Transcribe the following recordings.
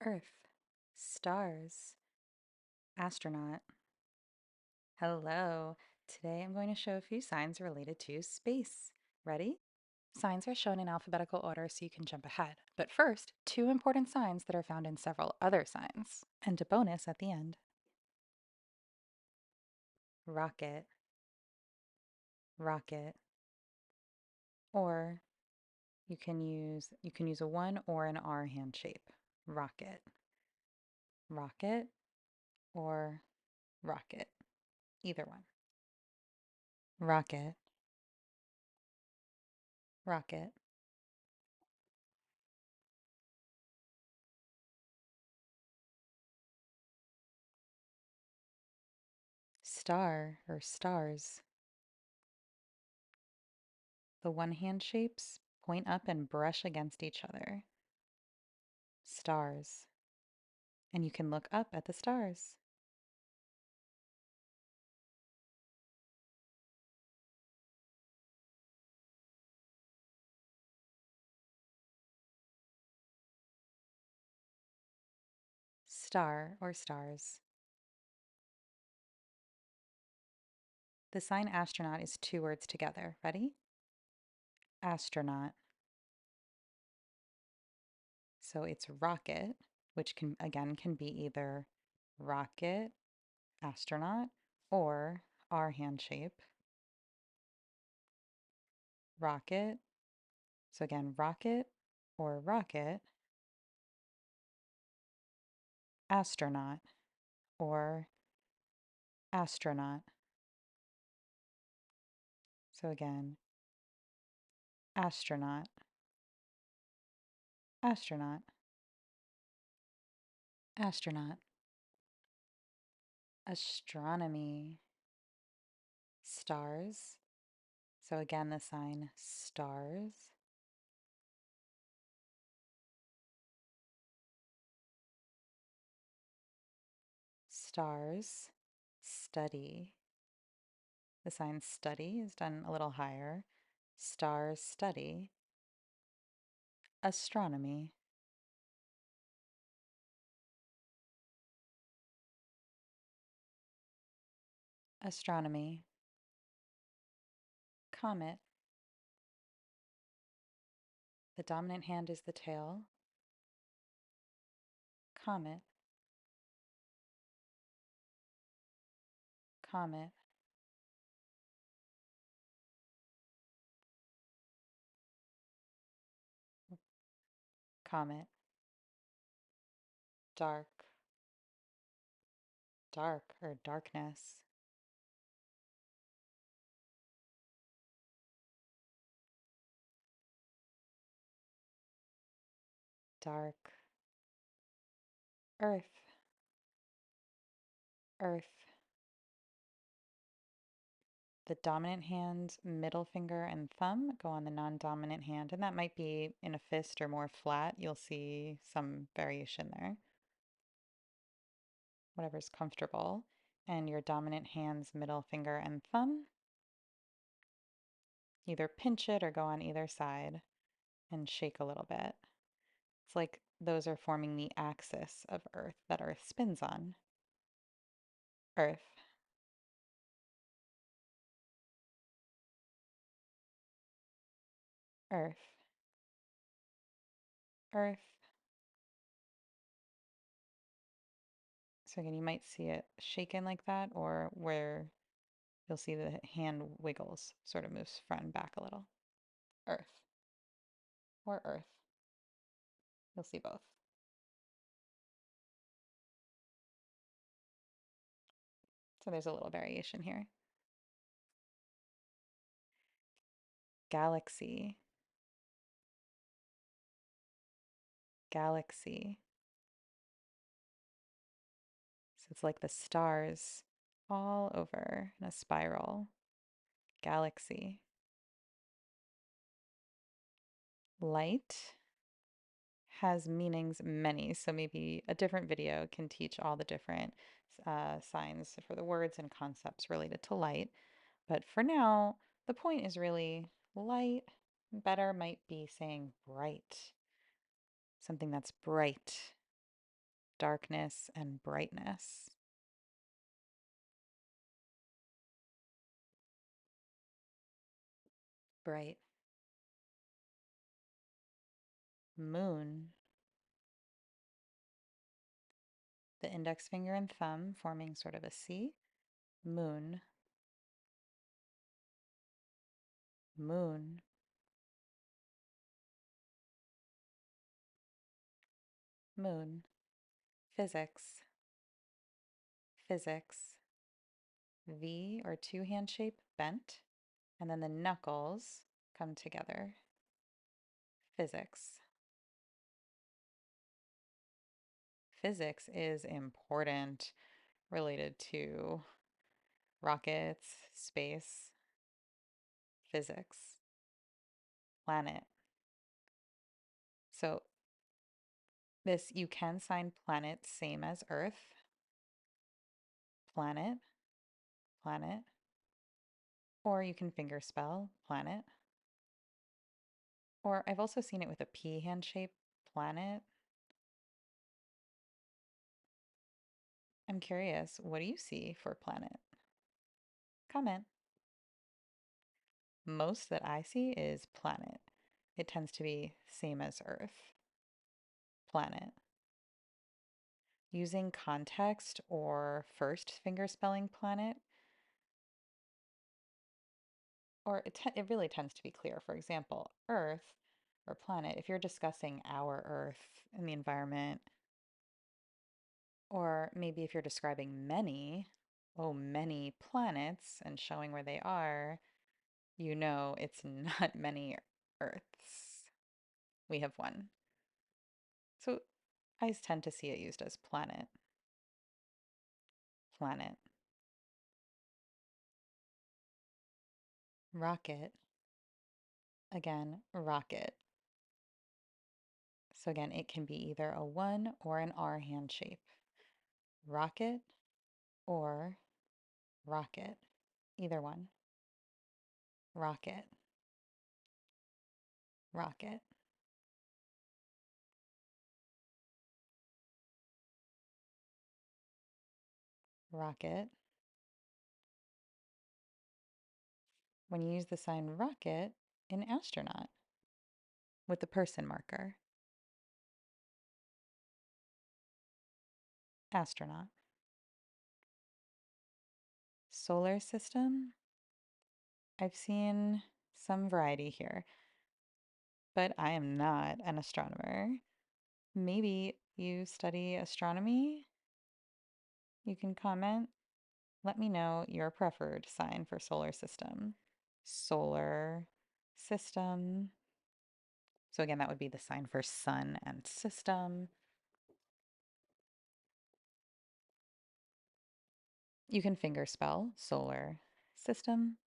Earth, stars, astronaut. Hello. Today I'm going to show a few signs related to space. Ready? Signs are shown in alphabetical order so you can jump ahead. But first, two important signs that are found in several other signs, and a bonus at the end. Rocket, rocket. Or you can use a 1 or an R hand shape. Rocket, rocket, or rocket. Either one. Rocket, rocket. Star or stars. The one hand shapes point up and brush against each other. Stars. And you can look up at the stars. Star or stars. The sign astronaut is two words together. Ready? Astronaut. So it's rocket, which can be either rocket, astronaut, or our hand shape. Rocket. So again, rocket or rocket, astronaut or astronaut. So again, astronaut, astronaut, astronaut. Astronomy, stars. So again, the sign stars, stars, study. The sign study is done a little higher. Stars, study. Astronomy, astronomy. Comet. The dominant hand is the tail. Comet, comet, comet. Dark, dark or darkness. Dark. Earth, earth. The dominant hand, middle finger, and thumb go on the non-dominant hand, and that might be in a fist or more flat. You'll see some variation there, whatever's comfortable. And your dominant hand's middle finger and thumb, either pinch it or go on either side and shake a little bit. It's like those are forming the axis of Earth that Earth spins on. Earth, Earth, Earth. So again, you might see it shaken like that, or where you'll see the hand wiggles, sort of moves front and back a little. Earth or Earth. You'll see both. So there's a little variation here. Galaxy, galaxy. So it's like the stars all over in a spiral. Galaxy. Light has meanings many, so maybe a different video can teach all the different signs for the words and concepts related to light. But for now, the point is really light. Better might be saying bright, something that's bright. darkness, and brightness. Bright. Moon. The index finger and thumb forming sort of a C. Moon. Moon. Moon. Physics. Physics. V or two hand shape bent, and then the knuckles come together. Physics. Physics is important, related to rockets, space, physics. Planet. So this, you can sign planet same as Earth. Planet, planet. Or you can finger spell planet. Or I've also seen it with a P hand shape, planet. I'm curious, what do you see for planet? Comment. Most that I see is planet. It tends to be same as Earth. Planet. Using context or first finger spelling planet, or it really tends to be clear. For example, Earth or planet, if you're discussing our Earth and the environment, or maybe if you're describing many, oh, many planets and showing where they are, you know it's not many Earths. We have one. So I tend to see it used as planet. Planet. Rocket. Again, rocket. So again, it can be either a 1 or an R hand shape. Rocket or rocket. Either one. Rocket. Rocket. Rocket. When you use the sign rocket in astronaut with the person marker. Astronaut. Solar system. I've seen some variety here, but I am not an astronomer. Maybe you study astronomy? You can comment. Let me know your preferred sign for solar system. Solar system. So again, that would be the sign for sun and system. You can finger spell solar system.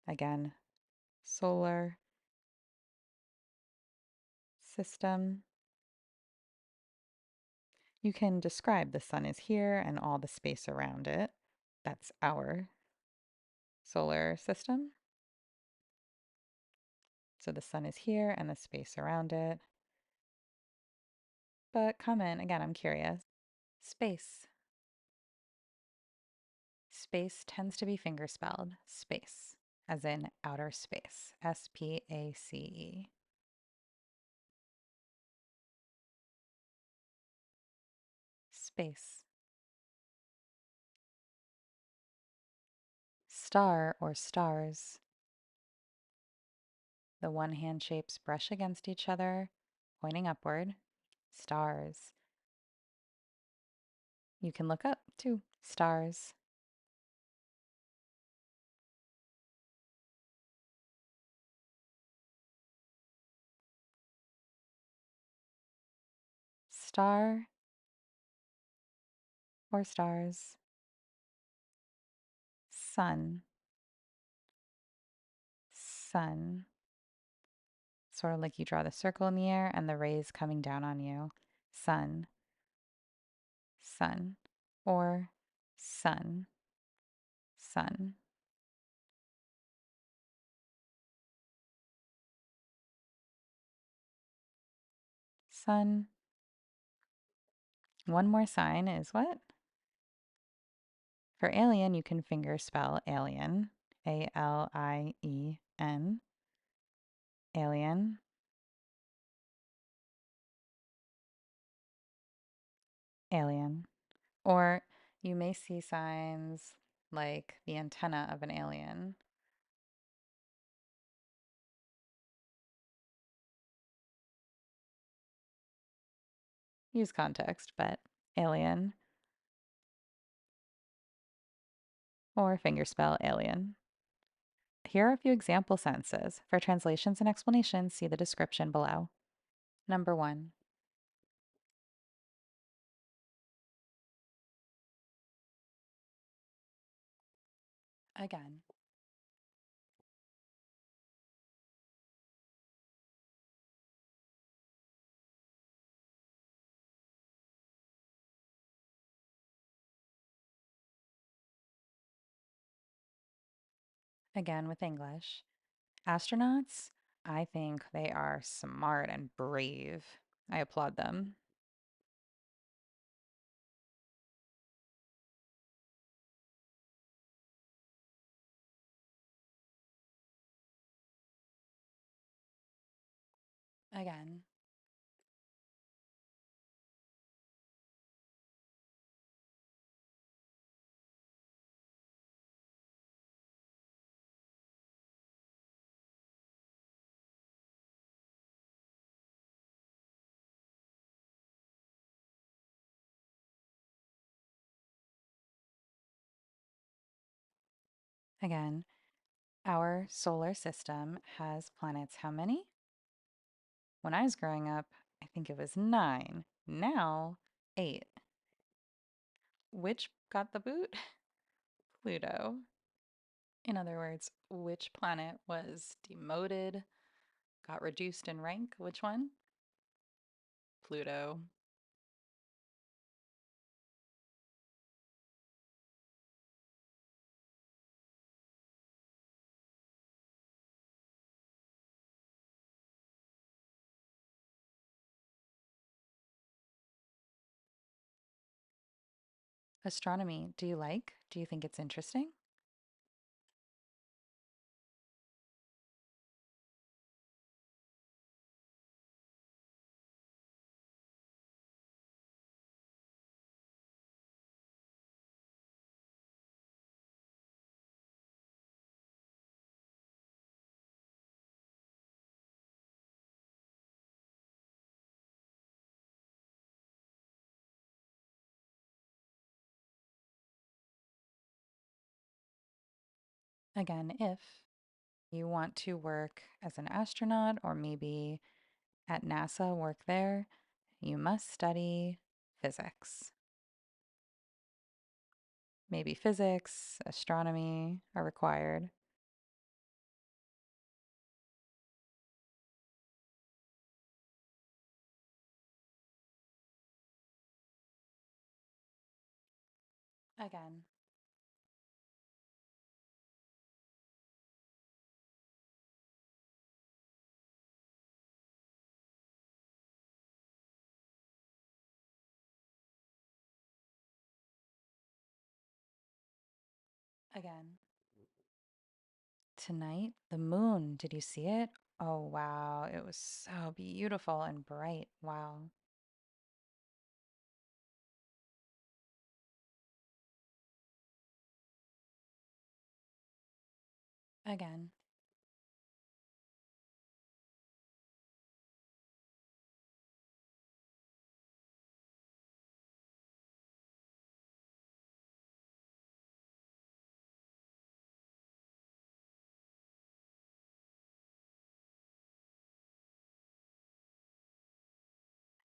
Again, solar system. You can describe the sun is here and all the space around it. That's our solar system. So the sun is here and the space around it. But comment, again, I'm curious. Space. Space tends to be finger spelled space, as in outer space. S-P-A-C-E. Space. Star or stars. The one hand shapes brush against each other, pointing upward. Stars. You can look up too. Stars. Star or stars. Sun. Sun. Sort of like you draw the circle in the air and the rays coming down on you. Sun. Sun. Or sun. Sun. Sun. One more sign is what? For alien, you can finger spell alien, Alien, alien, alien. Or you may see signs like the antenna of an alien. Use context, but alien or fingerspell alien. Here are a few example sentences. For translations and explanations, see the description below. Number 1. Again. Again with English. Astronauts, I think they are smart and brave. I applaud them. Again. Again. Our solar system has planets how many? When I was growing up, I think it was 9. Now, 8. Which got the boot? Pluto. In other words, which planet was demoted, got reduced in rank? Which one? Pluto. Astronomy, do you like? Do you think it's interesting? Again, if you want to work as an astronaut or maybe at NASA, work there, you must study physics. Maybe physics, astronomy are required. Again. Again. Tonight, the moon, did you see it? Oh, wow. It was so beautiful and bright. Wow. Again.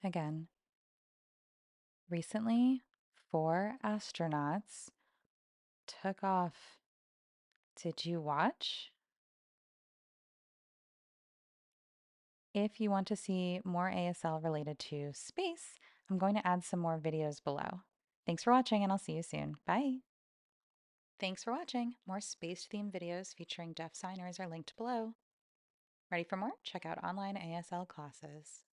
Again. Recently, 4 astronauts took off. Did you watch? If you want to see more ASL related to space, I'm going to add some more videos below. Thanks for watching, and I'll see you soon. Bye. Thanks for watching. More space-themed videos featuring deaf signers are linked below. Ready for more? Check out online ASL classes.